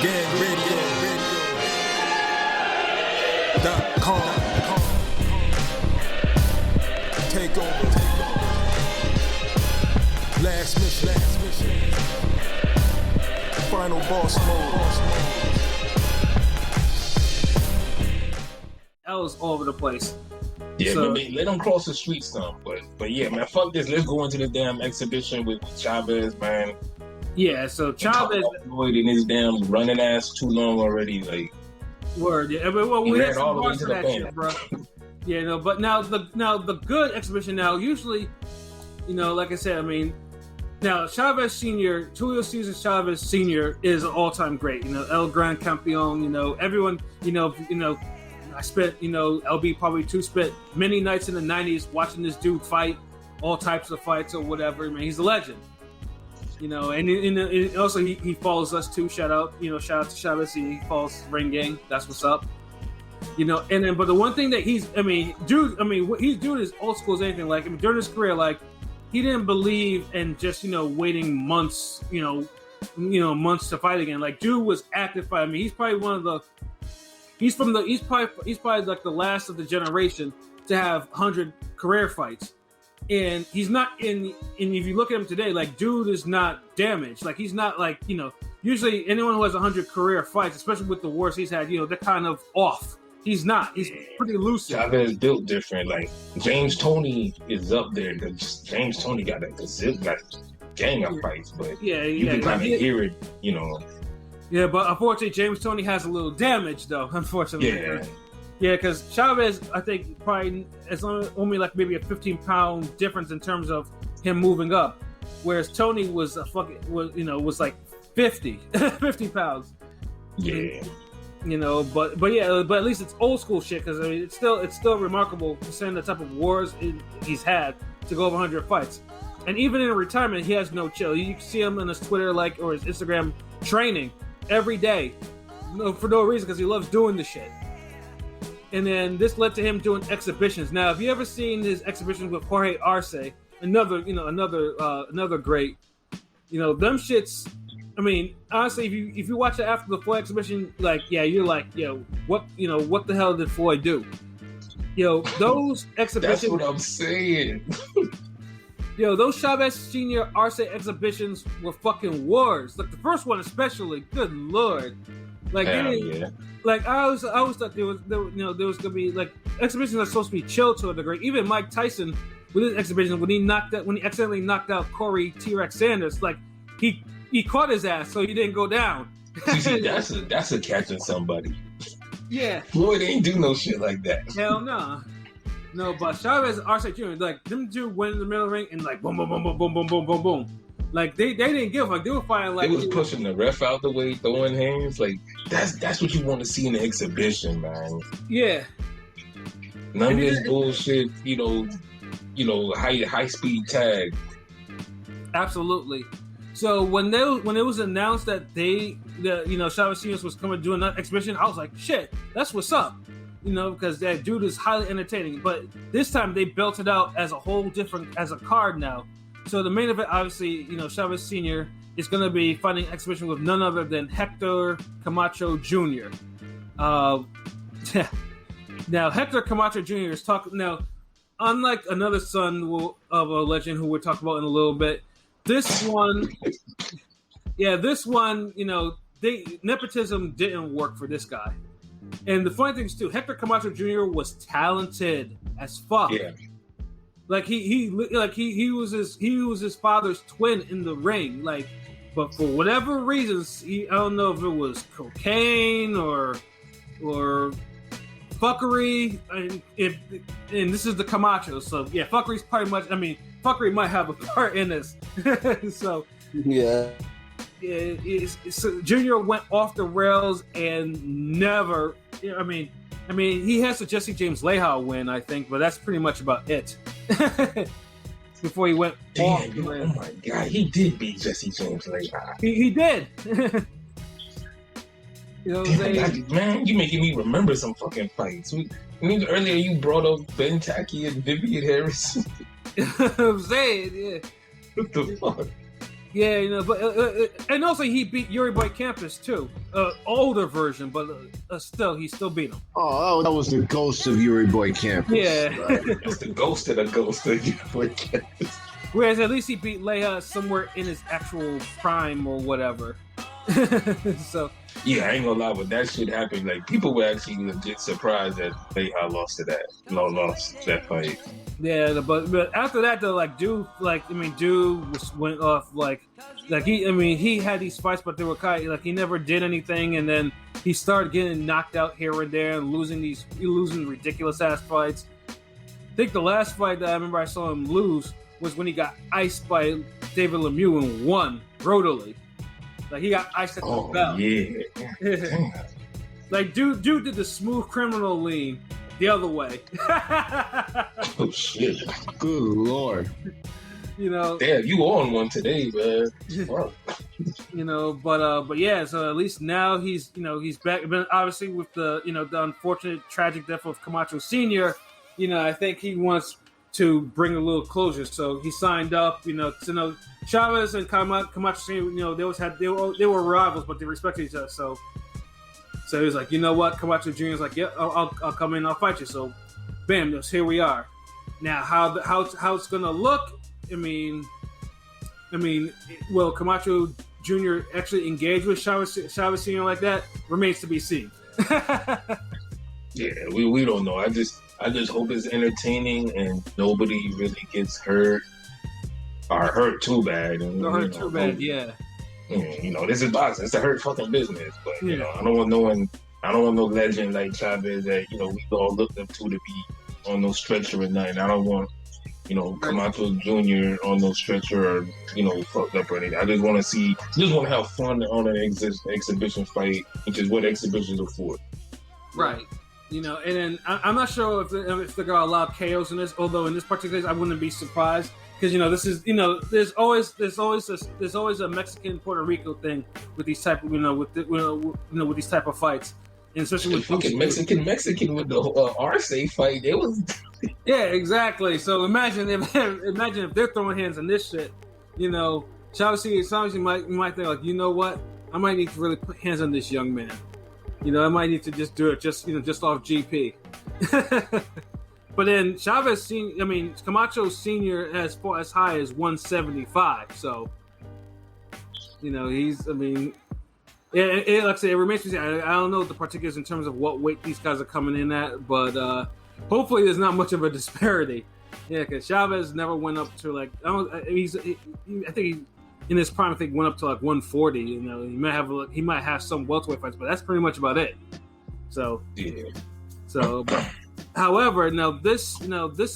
GangRadio.com. Take over. Last mission. Final boss mode. That was all over the place. Yeah, So, let them cross the street some, but yeah, man, fuck this. Let's go into the damn exhibition with Chavez, man. yeah, so Chavez Floyd in his damn running ass too long already. Like, word. Yeah, well, he we ran had all some the way parts to of the that banner. shit, bro. Yeah, no, but now the good exhibition now usually, like I said, I mean, now Chavez Sr, Julio Cesar Chavez Sr is an all-time great. El Gran Campeon. Everyone. I spent, LB probably spent many nights in the 90s watching this dude fight, all types of fights or whatever. I mean, he's a legend. And also he follows us too. Shout out to Chavez. He follows Ring Gang. That's what's up. But the one thing that he's as old school as anything. Like, during his career, like, he didn't believe in just, waiting months, months to fight again. Like, dude was active fight. I mean, he's probably he's probably like the last of the generation to have 100 career fights. And he's not and if you look at him today, like, dude is not damaged. Like, he's not like, usually anyone who has 100 career fights, especially with the wars he's had, they're kind of off. He's not. He's pretty lucid. Chavez built different. Like, James Toney is up there. James Toney got a gang of fights, but you can kind of hear it, Yeah, but unfortunately, James Toney has a little damage, though. Unfortunately, yeah, because Chavez, I think, probably it's only like maybe a 15-pound difference in terms of him moving up, whereas Toney was like 50 pounds. Yeah. But at least it's old school shit, because I mean, it's still remarkable considering the type of wars he's had to go over 100 fights. And even in retirement, he has no chill. You can see him on his Twitter or his Instagram training every day, for no reason, because he loves doing the shit. And then this led to him doing exhibitions. Now, have you ever seen his exhibitions with Jorge Arce? Another great. Them shits. I mean, honestly, if you watch it after the Floyd exhibition, you're like, what the hell did Floyd do? Those exhibitions. That's what I'm saying. Those Chavez Sr. Arce exhibitions were fucking wars. Like, the first one especially, good lord. Like, like I always thought there was gonna be, like, exhibitions are supposed to be chill to a degree. Even Mike Tyson with his exhibition, when he accidentally knocked out Corey T-Rex Sanders, like, he caught his ass so he didn't go down. See, that's a catching somebody. Yeah. Floyd ain't do no shit like that. Hell no. No, but Chavez and Arce Jr., like, them two went in the middle of the ring and, like, boom, boom, boom, boom, boom, boom, boom, boom, boom. Like, they didn't give a fuck. They were fighting like... They was pushing the ref out the way, throwing hands. Like, that's what you want to see in the exhibition, man. Yeah. None of this bullshit, high speed tag. Absolutely. So when it was announced that Chavez Sr. was coming to do another exhibition, I was like, shit, that's what's up. Because that dude is highly entertaining. But this time they built it out as a whole different, as a card now. So the main event, obviously, Chavez Sr. is going to be fighting exhibition with none other than Hector Camacho Jr. Now, Hector Camacho Jr. is talking now. Unlike another son of a legend who we'll talk about in a little bit, this one, nepotism didn't work for this guy. And the funny thing is too, Hector Camacho Jr. was talented as fuck. Yeah. Like he was his father's twin in the ring. Like, but for whatever reasons, I don't know if it was cocaine or fuckery. And this is the Camacho, so yeah, fuckery's pretty much. I mean, fuckery might have a part in this. So yeah. So Junior went off the rails and never. I mean, he has the Jesse James Leal win, I think, but that's pretty much about it. Before he went off the rails. Oh my god, he did beat Jesse James Leal. He did. What I'm saying? Man, you making me remember some fucking fights. Earlier you brought up Ben Tacky and Vivian Harris. I'm saying, yeah. What the fuck? Yeah, but and also he beat Yuri Boy Campus too, older version, but he still beat him. Oh, that was the ghost of Yuri Boy Campus. Yeah, that's the ghost of Yuri Boy Campus. Whereas at least he beat Leia somewhere in his actual prime or whatever. So yeah, I ain't gonna lie, when that shit happened, like people were actually legit surprised that Leia lost that fight. Yeah, but after that though, like Dude went off he had these fights, but they were kind of, he never did anything, and then he started getting knocked out here and there and losing ridiculous ass fights. I think the last fight that I remember I saw him lose was when he got iced by David Lemieux and won brutally. Like he got iced at the bell. Yeah. Like dude did the smooth criminal lean the other way. Oh shit! Good lord! Damn, you on one today, man? But yeah. So at least now he's back. But obviously with the the unfortunate tragic death of Camacho Sr. I think he wants to bring a little closure. So he signed up. Chavez and Camacho Sr. They were rivals, but they respected each other. So he was like, you know what? Camacho Jr. is like, yeah, I'll come in, I'll fight you. So, bam, here we are. Now, how it's gonna look? I mean, will Camacho Jr. actually engage with Chavez Sr. like that? Remains to be seen. Yeah, we don't know. I just hope it's entertaining and nobody really gets hurt or hurt too bad. Too bad, yeah. This is boxing. It's a hurt fucking business. But I don't want no legend like Chavez that we all looked up to be on no stretcher at night. I don't want Camacho Jr. on no stretcher or fucked up or anything. I just want to have fun on an exhibition fight, which is what exhibitions are for. Right. And then I'm not sure if they're gonna allow KOs in this. Although in this particular case, I wouldn't be surprised. Because this is there's always a Mexican Puerto Rico thing with these type of with these type of fights, and especially with fucking Mexican with the Arce fight. It was yeah, exactly. So imagine if they're throwing hands on this shit. Chavez might think like, you know what, I might need to really put hands on this young man. I might need to just do it just off GP. But then Camacho Sr. has fought as high as 175. So, he's, like I said, it remains to be seen. I don't know the particulars in terms of what weight these guys are coming in at, but hopefully there's not much of a disparity. Yeah, because Chavez never went up to I think he, in his prime, went up to 140. He might have some welterweight fights, but that's pretty much about it. So, yeah. But, however, now this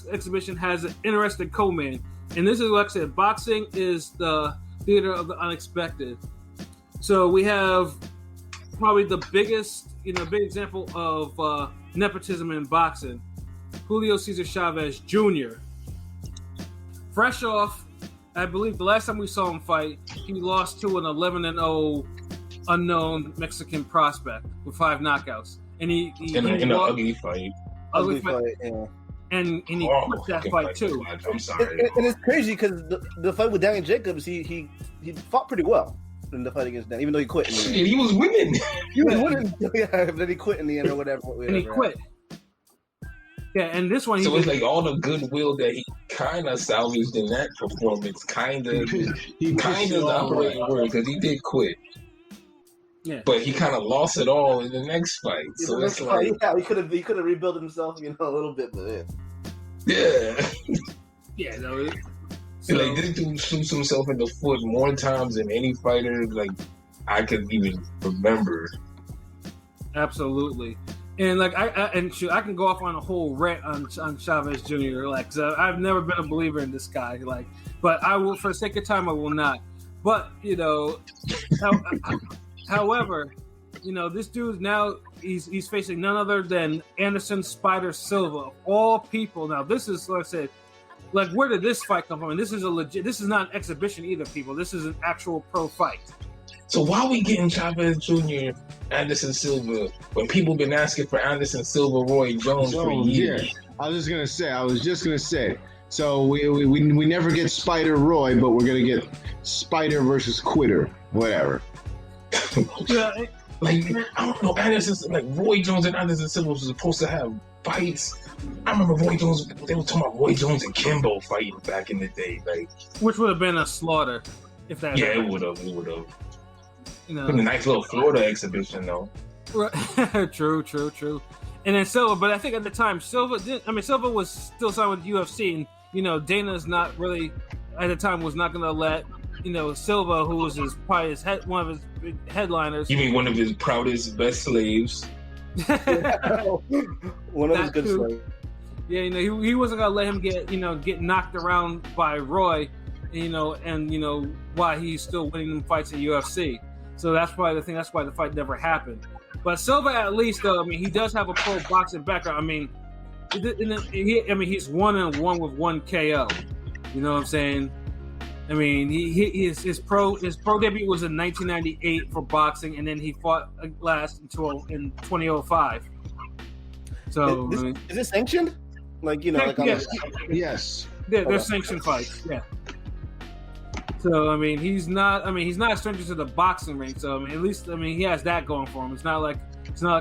exhibition has an interesting co-main, and this is like I said, boxing is the theater of the unexpected. So we have probably the biggest, big example of nepotism in boxing, Julio Cesar Chavez Jr. Fresh off, I believe the last time we saw him fight, he lost to an 11-0 unknown Mexican prospect with 5 knockouts, and he in an ugly fight. Ugly fight, yeah. And he quit that fight too. I'm sorry. And it's crazy because the fight with Daniel Jacobs, he fought pretty well in the fight against Dan, even though he quit. Shit, he was winning. He was winning. Yeah, but then he quit in the end or whatever. And he quit. Yeah, and this one. So it's like all the goodwill that he kind of salvaged in that performance, kind of the right word, because he did quit. Yeah, but he kind of lost it all in the next fight. So it's like he could have rebuilt himself, a little bit, but yeah. No. So, like this dude shoots himself in the foot more times than any fighter I could even remember. Absolutely. And I can go off on a whole rant on Chavez Jr. So I've never been a believer in this guy. But I will, for the sake of time, I will not. But however, this dude now he's facing none other than Anderson Spider Silva of all people. Now this is, like I said, where did this fight come from? And this is this is not an exhibition either, people. This is an actual pro fight. So why are we getting Chavez Jr., Anderson Silva, when people been asking for Anderson Silva, Roy Jones for years? Yeah. I was just gonna say, So we never get Spider Roy, but we're gonna get Spider versus Quitter, whatever. Yeah, Like, I don't know, Anderson, like Roy Jones and Anderson Silva was supposed to have fights. I remember Roy Jones, they were talking about Roy Jones and Kimbo fighting back in the day. Like, which would have been a slaughter if that. yeah, happened. it would have. You know, A nice little Florida exhibition, though. Right. True. And then Silva, but I think at the time Silva was still signed with UFC, and you know Dana's not really at the time was not going to let Silva, who was one of his big headliners. You mean one of his proudest, best slaves? One of his good slaves. Yeah, he wasn't gonna let him get knocked around by Roy, and why he's still winning them fights at UFC. So that's why the fight never happened. But Silva, at least, though, I mean, he does have a pro boxing background. I mean, he's 1-1 with 1 KO. You know what I'm saying? I mean, his pro debut was in 1998 for boxing, and then he fought last until in 2005. So Is this sanctioned? Like Yes. They're sanctioned fights. Yeah. So he's not a stranger to the boxing ring. So at least he has that going for him. It's not like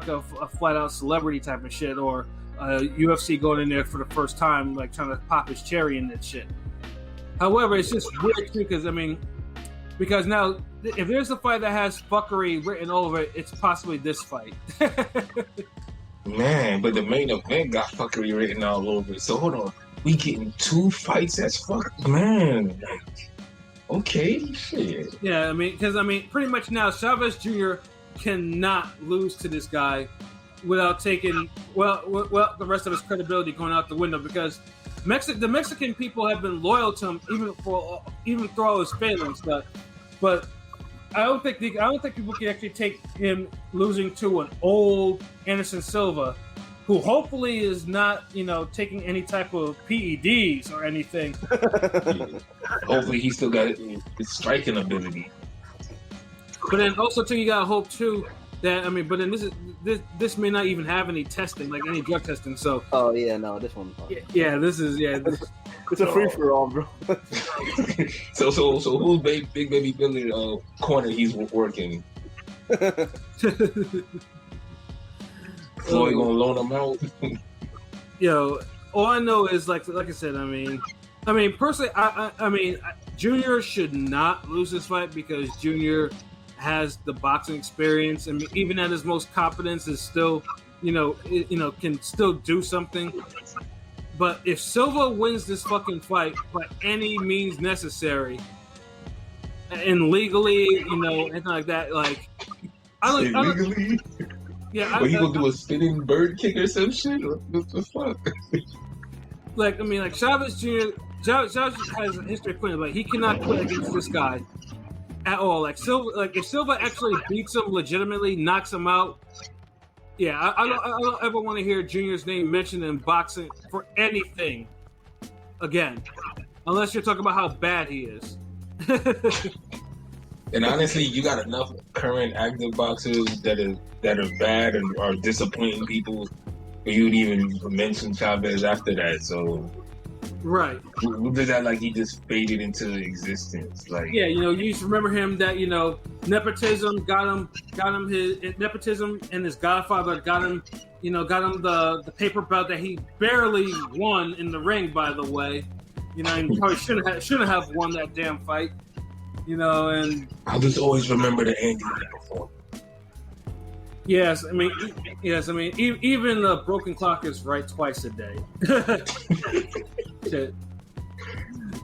a flat out celebrity type of shit or UFC going in there for the first time like trying to pop his cherry in that shit. However, it's just weird too because now if there's a fight that has fuckery written all over it, it's possibly this fight. Man, but the main event got fuckery written all over it. So hold on, we getting 2 fights that's fuck, man. Like, okay, shit. Yeah, because pretty much now Chavez Jr. cannot lose to this guy without taking the rest of his credibility going out the window because the Mexican people have been loyal to him even through all his failings, but I don't think people can actually take him losing to an old Anderson Silva, who hopefully is not taking any type of PEDs or anything. Hopefully he still got his striking ability. But then also too, you gotta hope too that but then this may not even have any testing, like any drug testing. So oh yeah, no, this one. This is it's a free for all, bro. So who's big baby Billy corner he's working? Floyd gonna loan him out? All I know is like I said, personally, Junior should not lose this fight because Junior has the boxing experience, and even at his most competence, is still, can still do something. But if Silva wins this fucking fight by any means necessary, and legally, anything like that, like legally. Yeah, he gonna do a spinning bird kick or some shit? What the fuck? Like Chavez Jr. Chavez has a history of quitting, but he cannot quit against this guy at all. Like if Silva actually beats him legitimately, knocks him out. Yeah, I don't ever want to hear Junior's name mentioned in boxing for anything again, unless you're talking about how bad he is. And honestly, you got enough current active boxers that are bad and are disappointing people for you to even mention Chavez after that. So, right, we did that like he just faded into existence. Like, yeah, you just remember him that nepotism got him his nepotism, and his godfather got him the paper belt that he barely won in the ring. By the way, and probably shouldn't have won that damn fight. And I'll just always remember the Andy performance. Yes, even the broken clock is right twice a day. Shit.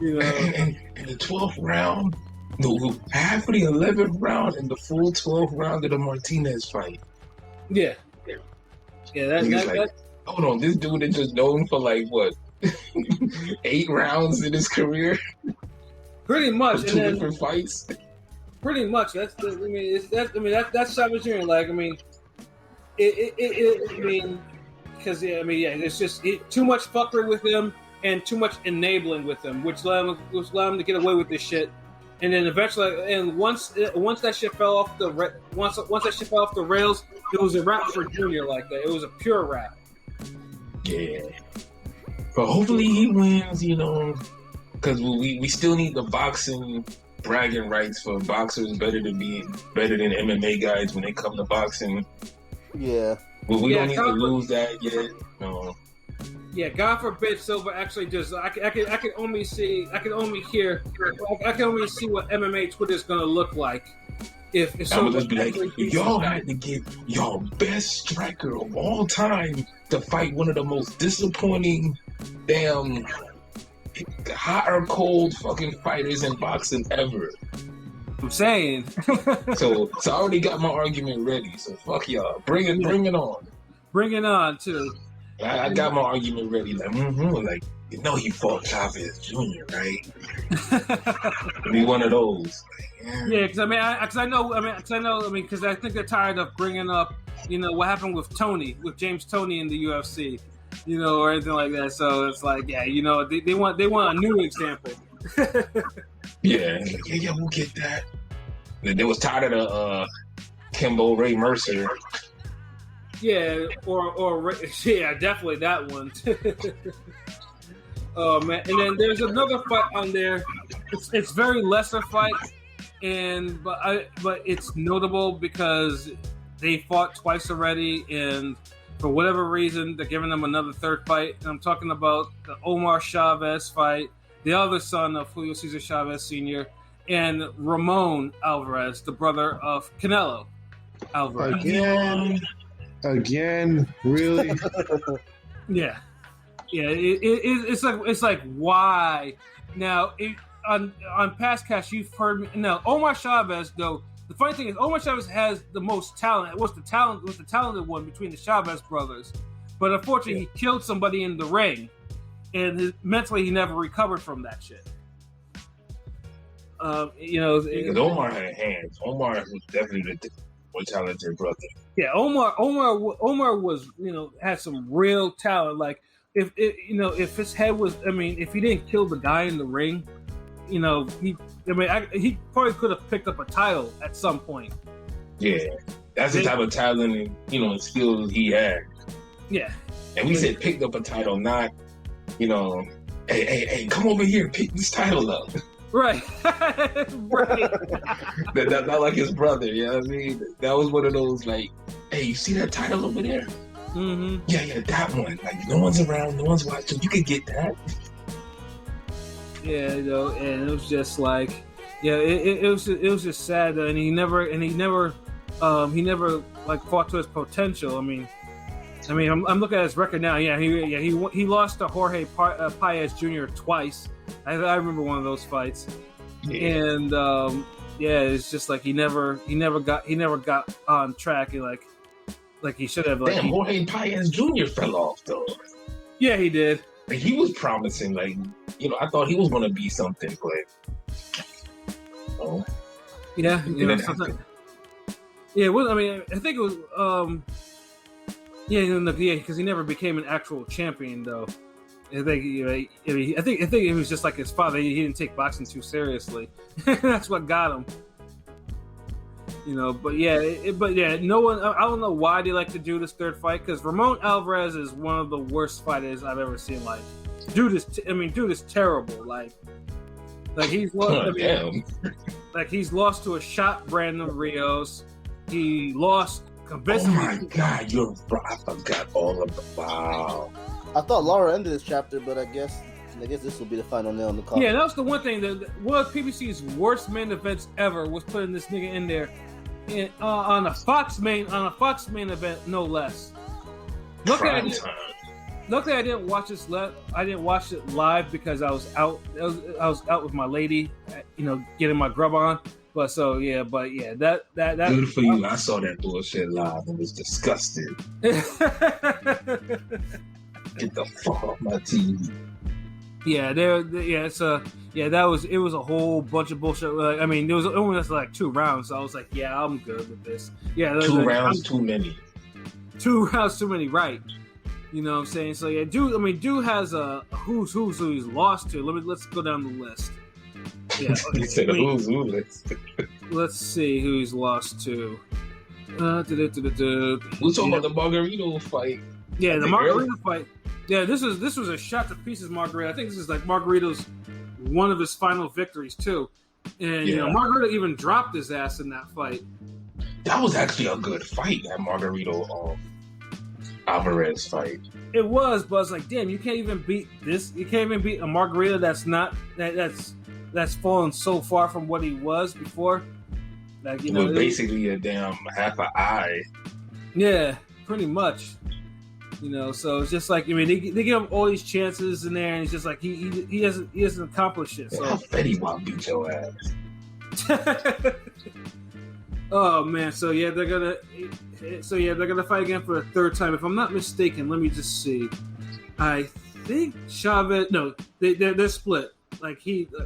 And the 12th round, half of the 11th round, and the full 12th round of the Martinez fight. Yeah. Hold on, this dude is just known for like what 8 rounds in his career. Pretty much, for 2 different fights. Pretty much. That's Chavez Jr. Like, it's just too much fuckery with him and too much enabling with him, which allowed him to get away with this shit. And then eventually, and once that shit fell off the rails, it was a wrap for Junior like that. It was a pure wrap. Yeah. But hopefully he wins, because we still need the boxing bragging rights for boxers better than MMA guys when they come to boxing. Yeah. But we don't need to lose that yet. No. Yeah, God forbid Silva actually just. I can only see what MMA Twitter is going to look like if I would just be like, y'all had to get y'all best striker of all time to fight one of the most disappointing, damn, hot or cold fucking fighters in boxing ever. I'm saying. so I already got my argument ready. So fuck y'all. Bring it on. Bring it on too. I got my argument ready. Like, he fought Chavez Jr., right? Be one of those. Yeah, because I think they're tired of bringing up, what happened with James Toney in the UFC, or anything like that. So it's like, they want a new example. Yeah, we'll get that. They was tired of the Kimbo Ray Mercer. Yeah, or definitely that one. Oh man, and then there's another fight on there. It's very lesser fight, but it's notable because they fought twice already, and for whatever reason they're giving them another third fight. And I'm talking about the Omar Chavez fight, the other son of Julio Cesar Chavez Sr. and Ramon Alvarez, the brother of Canelo Alvarez. Again, really? Yeah. It's like why now? On past cast, you've heard me. Now Omar Chavez, though, the funny thing is Omar Chavez has the most talent. Was the talented one between the Chavez brothers, but unfortunately he killed somebody in the ring, and mentally he never recovered from that shit. Because Omar had hands. Omar was definitely the more talented brother. Yeah, Omar was had some real talent. Like if his head was, if he didn't kill the guy in the ring, he probably could have picked up a title at some point. Yeah, that's the type of talent and skills he had. Yeah, and we said picked up a title, not hey, come over here, pick this title up. Right. Right. That's not like his brother, you know what I mean? That was one of those, like, hey, you see that title over there? Mm-hmm. Yeah, that one. Like, no one's around, no one's watching. You could get that. Yeah, and it was just like, it was just sad, and he never like fought to his potential. I'm looking at his record now. Yeah, he lost to Jorge Paez Jr. twice. I remember one of those fights, and it's just like he never got on track, and like he should have. Like, damn, Jorge Paez Jr. fell off though. Yeah, he did. Like, he was promising. Like, I thought he was going to be something, but yeah, yeah. Well, I think it was because he never became an actual champion though. I think it was just like his father. He didn't take boxing too seriously. That's what got him. No one. I don't know why they like to do this third fight, because Ramon Alvarez is one of the worst fighters I've ever seen. Like, dude is terrible. Like he's lost. He's lost to a shot Brandon Rios. He lost convincingly. Oh my God, you're right. I forgot all of the wow. I thought Laura ended this chapter, but I guess this will be the final nail in the coffin. Yeah, that was the one thing. One of PBC's worst main events ever was putting this nigga in there, on a Fox main event, no less. Luckily, I didn't watch this. I didn't watch it live because I was out. I was out with my lady, getting my grub on. That good for you. I saw that bullshit live and was disgusted. Get the fuck off my TV. It was a whole bunch of bullshit. There was only like 2 rounds, so I was like, yeah, I'm good with this. Yeah, 2 rounds too many. 2 rounds too many, right? You know what I'm saying? So yeah, dude has a who's who he's lost to. Let's go down the list. Yeah, you said who's who list. Let's see who he's lost to. We're talking about the Margarito fight. Yeah, the Margarito fight. Yeah, this was a shot to pieces Margarito. I think this is like Margarito's one of his final victories too. And you know, Margarito even dropped his ass in that fight. That was actually a good fight, that Margarito Alvarez fight. It was, but it's like, damn, you can't even beat this. You can't even beat a Margarito that's fallen so far from what he was before. Like, you know, basically a damn half an eye. Yeah, pretty much. You know, so it's just like, I mean, they give him all these chances in there, and it's just like he hasn't accomplished it. So How Fetty Wap beat your ass. Oh man, so yeah, they're gonna fight again for a third time. If I'm not mistaken, let me just see. I think Chavez. No, they're split. Like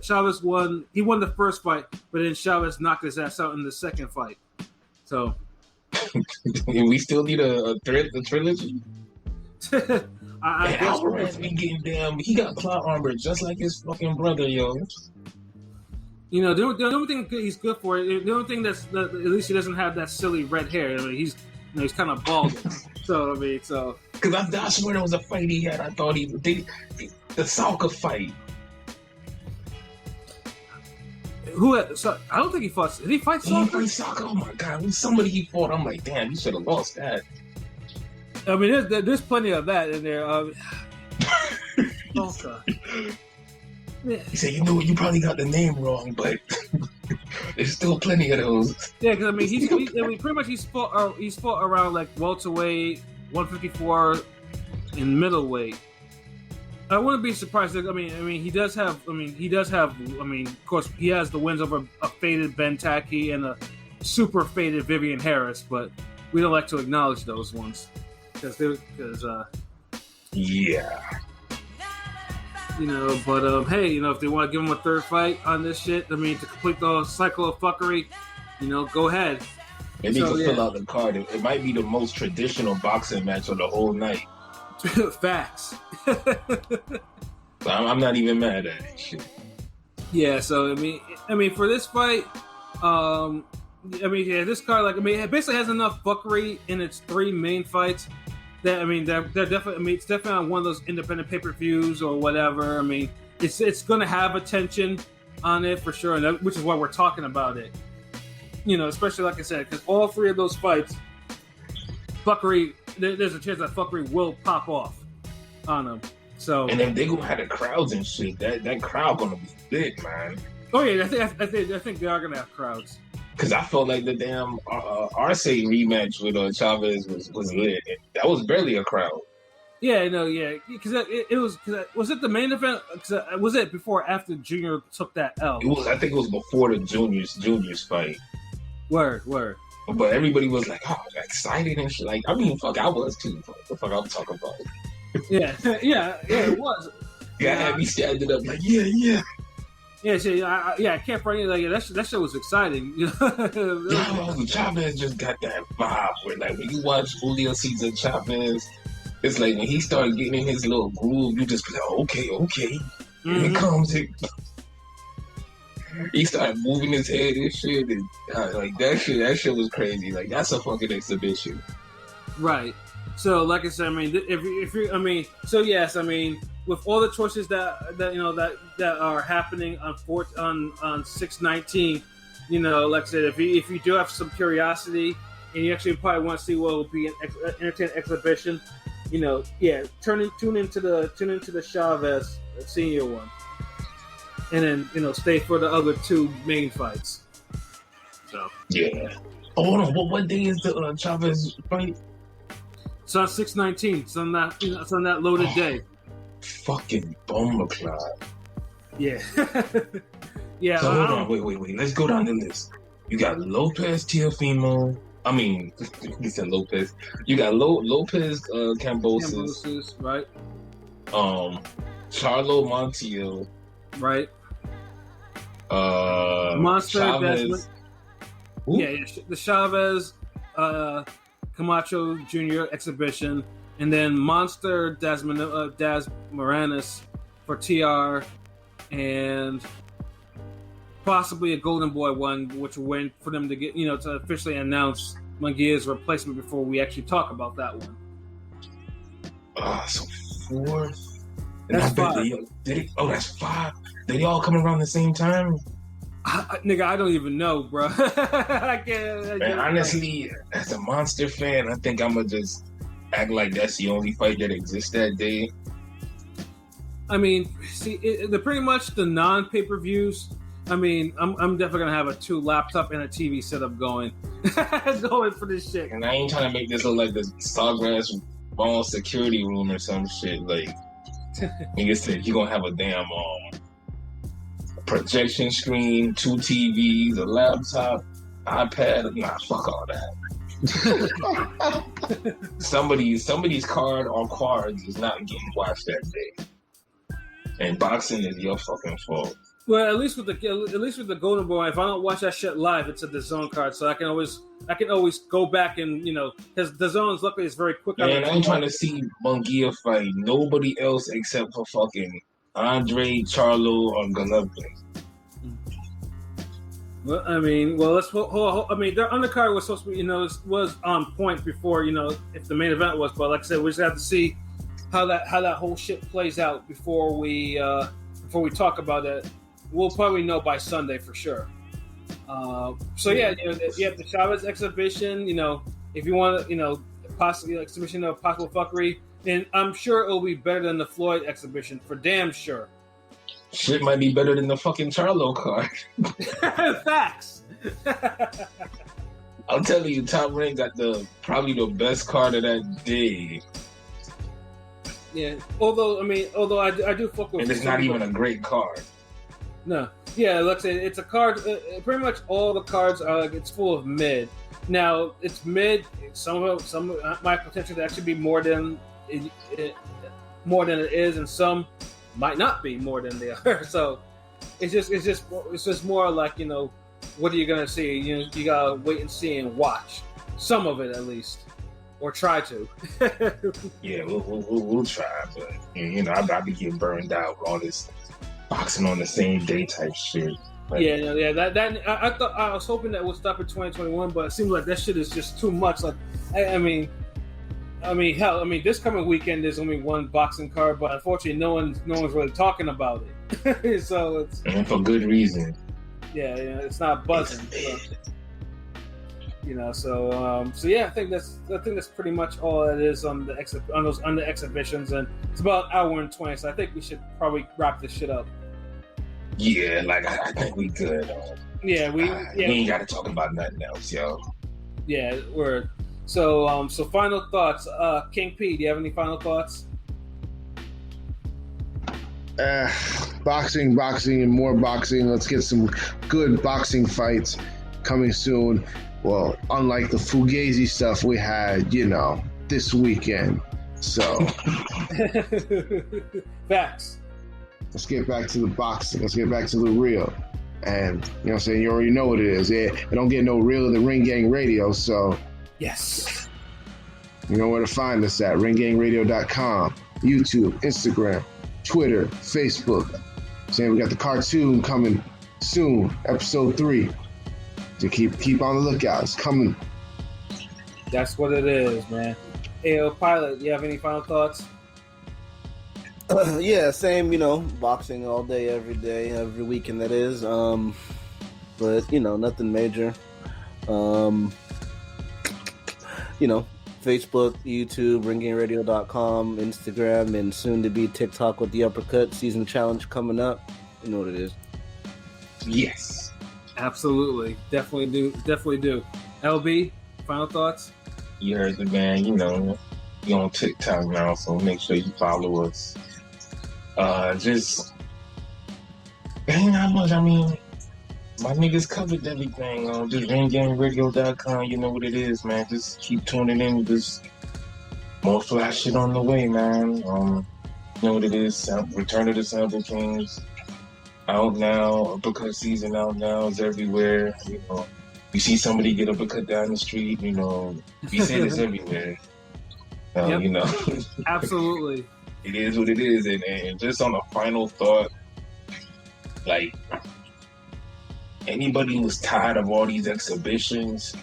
Chavez won. He won the first fight, but then Chavez knocked his ass out in the second fight. So we still need a trilogy. I guess Alvarez be getting damn. He got plot armor just like his fucking brother, yo. You know, the only thing he's good for, the only thing at least he doesn't have that silly red hair. I mean, he's kind of bald. So, I mean, Because I swear there was a fight he had. I thought the soccer fight. I don't think he fought. Did he fight He didn't soccer? fight soccer? Oh my God. When somebody he fought, I'm like, damn, you should have lost that. I mean, there's plenty of that in there. Soccer. He said, you know what, you probably got the name wrong, but there's still plenty of those. Yeah, because I mean, pretty much he's fought around like welterweight, 154, and middleweight. I wouldn't be surprised. I mean, he does have. Of course, he has the wins over a faded Ben Taki and a super faded Vivian Harris, but we don't like to acknowledge those ones Yeah. You know, but hey, you know, if they want to give him a third fight on this shit, I mean, to complete the cycle of fuckery, you know, go ahead. Maybe to fill out the card. It might be the most traditional boxing match of the whole night. Facts. So I'm not even mad at it. Shit. Yeah, so I mean, for this fight, this card, like, I mean, it basically has enough fuckery in its three main fights. That, I mean, they're definitely. I mean, it's definitely on one of those independent pay-per-views or whatever. I mean, it's going to have attention on it for sure, and which is why we're talking about it. You know, especially like I said, because all three of those fights, fuckery. There's a chance that fuckery will pop off on them. So, and then they gonna have the crowds and shit. That crowd gonna be big, man. Oh yeah, I think they are gonna have crowds. Because I felt like the damn Arce rematch with Chavez was lit. That was barely a crowd. Yeah, no, yeah. Because was it the main event? Was it before or after Junior took that L? It was. I think it was before the Juniors fight. Word. But everybody was like, oh, excited and shit. Like, I mean, fuck, I was too. What the fuck I'm talking about? Yeah, it was. Yeah, I had me standing up like, yeah. Yeah, so, I can't front you. Like, that shit was exciting. You know? Chavez just got that vibe where, like, when you watch Julio Cesar Chavez, it's like when he started getting in his little groove, you just be like, okay. Mm-hmm. Here it comes. He started moving his head and shit, and like that shit was crazy. Like, that's a fucking exhibition. Right. So, like I said, I mean, if you, so yes, I mean, with all the choices that you know that are happening on 6/19, you know, like I said, if you do have some curiosity and you actually probably want to see what will be an entertaining exhibition, you know, yeah, tune into the Chavez Senior one, and then, you know, stay for the other two main fights. So yeah. Oh, hold on. What day is the Chavez fight? It's on 6/19. It's on that loaded day. Fucking bomber cloud. Yeah. Yeah. So hold on. Wait. Let's go down the list. You got Lopez Teofimo. I mean, you said Lopez. You got Lopez Cambosis. Right. Charlo Montiel. Right. Monster Chavez. Yeah, the Chavez Camacho Jr. exhibition, and then Monster Daz Moranis for TR, and possibly a Golden Boy one, which will wait for them to get, you know, to officially announce Munguia's replacement before we actually talk about that one. So 4. That's I bet 5. That's 5. Did they all come around the same time? Nigga, I don't even know, bro. I can't. Man, honestly, as a Monster fan, I think I'm gonna just act like that's the only fight that exists that day. I mean, see, the pretty much the non-pay-per-views. I mean, I'm definitely gonna have a 2 laptop and a TV setup going for this shit. And I ain't trying to make this look like the Sawgrass Ball security room or some shit. Like, nigga said, you gonna have a damn projection screen, 2 TVs, a laptop, iPad. Nah, fuck all that. Somebody's card on cards is not getting watched that day. And boxing is your fucking fault. Well, at least with the Golden Boy, if I don't watch that shit live, it's a DAZN card, so I can always go back and because DAZN's luckily is very quick. Man, I ain't trying to see Munguia fight nobody else except for fucking Andre, Charlo, or Golovkin. Well, I mean, let's hold. I mean, their undercard was supposed to be, was on point before, if the main event was. But like I said, we just have to see how that whole shit plays out before we talk about it. We'll probably know by Sunday for sure. So yeah, you have the Chavez exhibition. If you want to, possibly exhibition of possible fuckery, then I'm sure it'll be better than the Floyd exhibition for damn sure. Shit might be better than the fucking Charlo card. Facts. I'm telling you, Top Rank got probably the best card of that day. Yeah. Although I do fuck with. And it's not even a great card. No. Yeah, let's say it's a card. Pretty much all the cards are it's full of mid. Now it's mid. Some might potentially actually be more than it is, and some might not be more than they are. So it's just more like what are you gonna see? You gotta wait and see and watch some of it at least, or try to. Yeah, we'll try, but I'll be getting burned out with all this boxing on the same day type shit. Like, yeah. That I thought I was hoping that would stop in 2021, but it seems like that shit is just too much. Like, I mean, hell, this coming weekend there's only one boxing card, but unfortunately, no one's really talking about it. So it's for good reason. Yeah, it's not buzzing. So yeah, I think that's pretty much all it is on the exhibitions, and it's about an hour and 20. So I think we should probably wrap this shit up. Yeah, I think we good. We ain't got to talk about nothing else, yo. Yeah, word. So final thoughts. King P, do you have any final thoughts? Boxing, and more boxing. Let's get some good boxing fights coming soon. Well, unlike the Fugazi stuff we had, this weekend. So, facts. Let's get back to the boxing. Let's get back to the real. And, what I'm saying? You already know what it is. It don't get no realer than Ring Gang Radio, so. Yes. You know where to find us at. ringgangradio.com, YouTube, Instagram, Twitter, Facebook. Saying we got the cartoon coming soon, episode 3. So keep on the lookout. It's coming. That's what it is, man. Hey, Pilot, you have any final thoughts? Yeah, same, boxing all day, every day, every weekend that is. But, nothing major. Facebook, YouTube, ringgangradio.com, Instagram, and soon to be TikTok with the Uppercut season challenge coming up. You know what it is. Yes. Absolutely. Definitely do. LB, final thoughts? You heard the man, you're on TikTok now, so make sure you follow us. Just ain't not much. My niggas covered everything. Just ringgangradio.com. You know what it is, man. Just keep tuning in. Just more flash shit on the way, man. You know what it is. Return of the Sample Kings out now. Uppercut season out now. It's everywhere. You see somebody get uppercut down the street. We say this everywhere. Yep. Absolutely. It is what it is, and just on a final thought, anybody who's tired of all these exhibitions,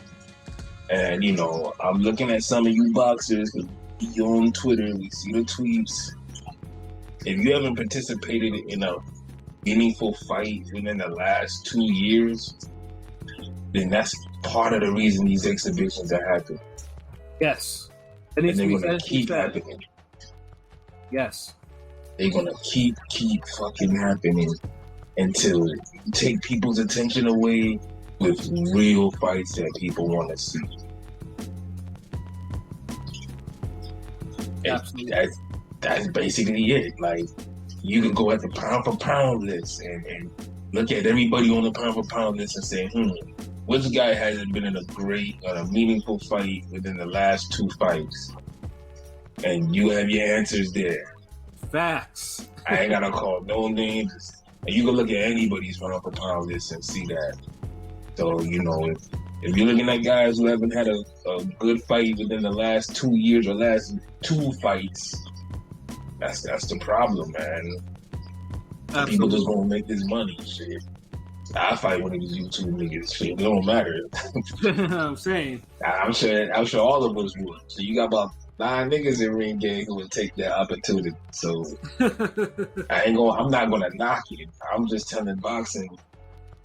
and I'm looking at some of you boxers, we on Twitter, we see the tweets, if you haven't participated in a meaningful fight within the last 2 years, then that's part of the reason these exhibitions are happening. Yes. And they're going to keep happening. Yes. They're going to keep fucking happening until you take people's attention away with real fights that people want to see. Absolutely. That's basically it. Like, you can go at the pound for pound list and look at everybody on the pound for pound list and say, which guy hasn't been in a meaningful fight within the last 2 fights? And you have your answers there. Facts. I ain't gotta call no names. And you can look at anybody's pound for pound list and see that. So, if you're looking at guys who haven't had a good fight within the last 2 years or last 2 fights, that's the problem, man. Absolutely. People just won't make this money, shit. I fight one of these YouTube niggas, shit. It don't matter. I'm saying. I'm sure all of us would. So you got about 9 niggas in ring game who would take that opportunity. So I'm not gonna knock it. I'm just telling boxing,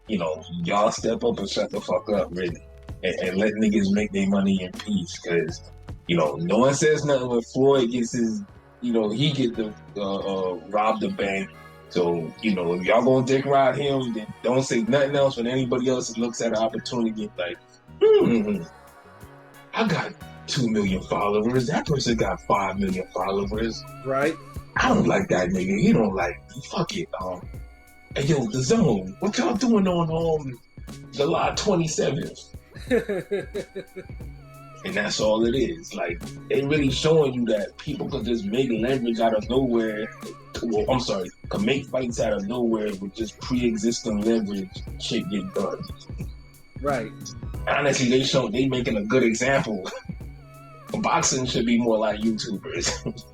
y'all step up and shut the fuck up, really, and let niggas make their money in peace. Because no one says nothing when Floyd gets his, he get the rob the bank. So if y'all gonna dick ride him, then don't say nothing else when anybody else looks at an opportunity like, I got 2 million followers. That person got 5 million followers. Right. I don't like that nigga. He don't like me. Fuck it. Hey, yo, The Zone, what y'all doing on July 27th? And that's all it is. Like, they really showing you that people could just make leverage out of nowhere. Could make fights out of nowhere with just pre-existing leverage. Shit get done. Right. Honestly, they making a good example. Boxing should be more like YouTubers.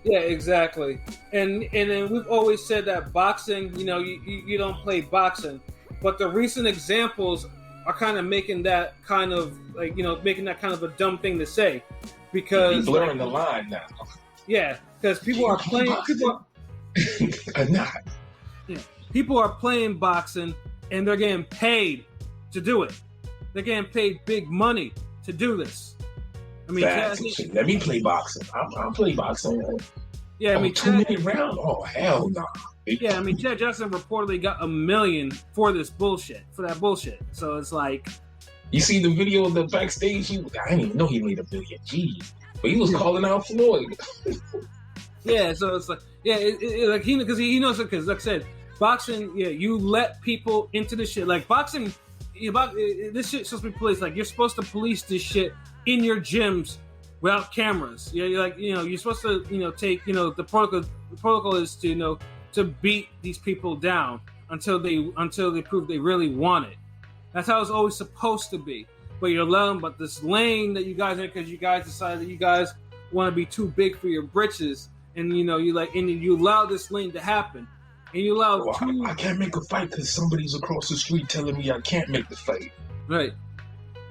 Yeah, exactly. And then we've always said that boxing, you don't play boxing, but the recent examples are kind of making that kind of a dumb thing to say, because you're blurring the line now. Yeah, because people are playing. People are playing boxing, and they're getting paid to do it. They're getting paid big money to do this. I mean, let me play boxing. I'll play boxing. Yeah, I mean, 2-minute round. Oh hell no. Yeah, I mean, Chad Jackson reportedly got $1 million for that bullshit. So it's like, you see the video of the backstage. I didn't even know he made $1 million. Jeez, but he was calling out Floyd. Yeah, so it's like, because he knows it, because like I said, boxing. Yeah, you let people into the shit. Like boxing, this shit's supposed to be policed. Like you're supposed to police this shit in your gyms without cameras. Yeah, you're supposed to, take, the protocol. The protocol is to beat these people down until they prove they really want it. That's how it's always supposed to be. But you're allowing, but this lane that you guys are, because you guys decided that you guys want to be too big for your britches, and you allow this lane to happen, and you allow I can't make a fight because somebody's across the street telling me I can't make the fight. Right.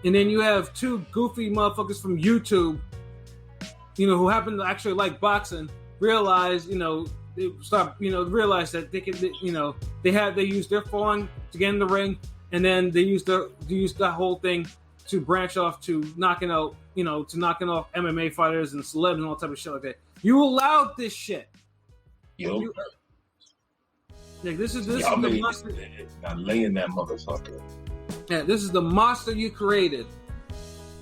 And then you have 2 goofy motherfuckers from YouTube, who happen to actually like boxing, realize that they can, they use their phone to get in the ring, and then they use the whole thing to branch off to knocking off MMA fighters and celebs and all type of shit like that. You allowed this shit. Yo. This is the monster. I'm laying that motherfucker. Yeah, this is the monster you created.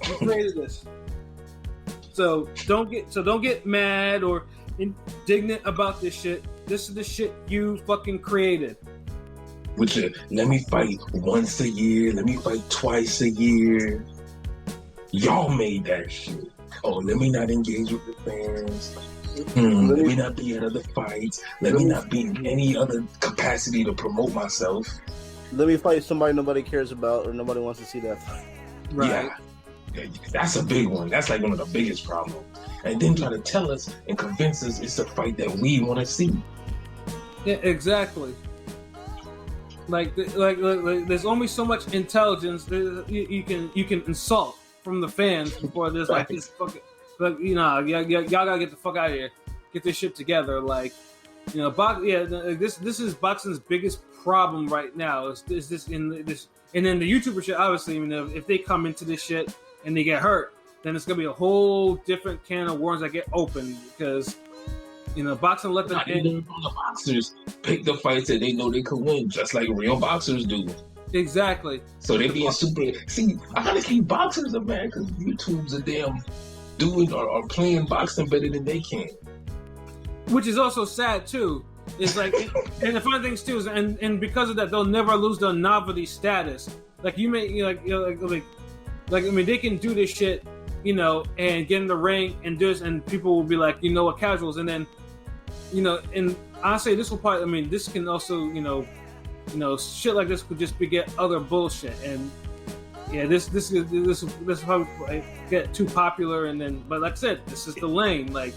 You created this. So don't get mad or indignant about this shit. This is the shit you fucking created. Let me fight once a year. Let me fight twice a year. Y'all made that shit. Oh, let me not engage with the fans. Let me not be at other fights. Let me not be in any other capacity to promote myself. Let me fight somebody nobody cares about or nobody wants to see that fight. Right. Yeah, that's a big one. That's like one of the biggest problems. And then try to tell us and convince us it's a fight that we want to see. Yeah, exactly. Like there's only so much intelligence you can insult from the fans before there's this fucking. But y'all gotta get the fuck out of here. Get this shit together. Like, You know, this is boxing's biggest problem right now. Is this in this, and then the YouTuber shit. Obviously, you know, if they come into this shit and they get hurt, then it's gonna be a whole different can of worms that get opened because, you know, boxing let them in. The boxers pick the fights that they know they could win, just like real boxers do. Exactly. So they being super. See, I gotta keep boxers up, man, because YouTube's a damn doing or playing boxing better than they can. Which is also sad too. It's like, and the funny thing too is, and because of that, they'll never lose their novelty status. Like you may, like I mean, they can do this shit, you know, and get in the ring and do this, and people will be like, you know what, casuals, and then, you know, and honestly, this will probably, I mean, this can also, you know, shit like this could just beget other bullshit, and yeah, this probably get too popular, and then, but like I said, this is the lane, like.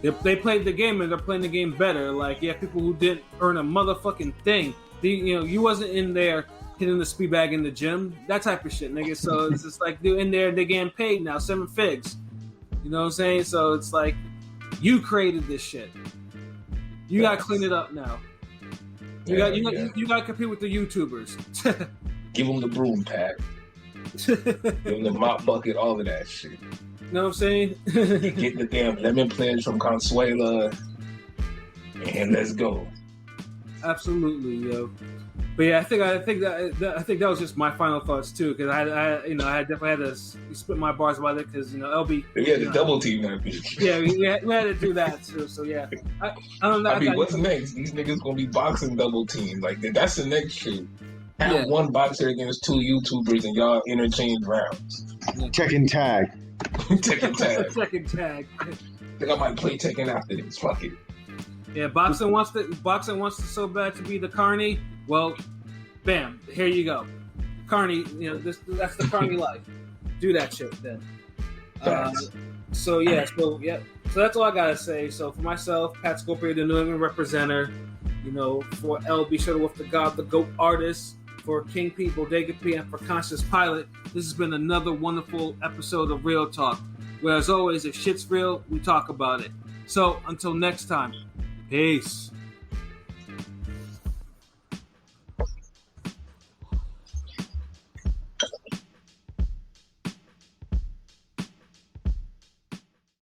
They played the game and they're playing the game better. Like, yeah, people who didn't earn a motherfucking thing. You know, you wasn't in there hitting the speed bag in the gym, that type of shit, nigga. So it's just like they're in there, they're getting paid now, 7 figs. You know what I'm saying? So it's like you created this shit. You gotta clean it up now. You gotta compete with the YouTubers. Give them the broom pack. Give them the mop bucket, all of that shit. You know what I'm saying? Get the damn lemon pledge from Consuela, and let's go. Absolutely, yo. But yeah, I think that was just my final thoughts too, because I definitely had to spit my bars about it, because you know LB. We had to double team that bitch. Yeah, we had to do that too. So yeah, I don't know. I mean, what's next? These niggas gonna be boxing double team. Like that's the next shit. Have one boxer against 2 YouTubers, and y'all interchange rounds. Tekken tag. Tekken tag. Tekken tag. I think I might play Tekken after this. Fuck it. Yeah, boxing wants to so bad to be the Carney. Well, bam, here you go. Carney, you know, that's the Carney life. Do that shit then. So that's all I gotta say. So for myself, Pat Scorpio, the New England representative, you know, for LB Shuttleworth, the God, the GOAT artist, for King P, Bodega P, and for Conscious Pilot, this has been another wonderful episode of Real Talk, where as always, if shit's real, we talk about it. So until next time, peace.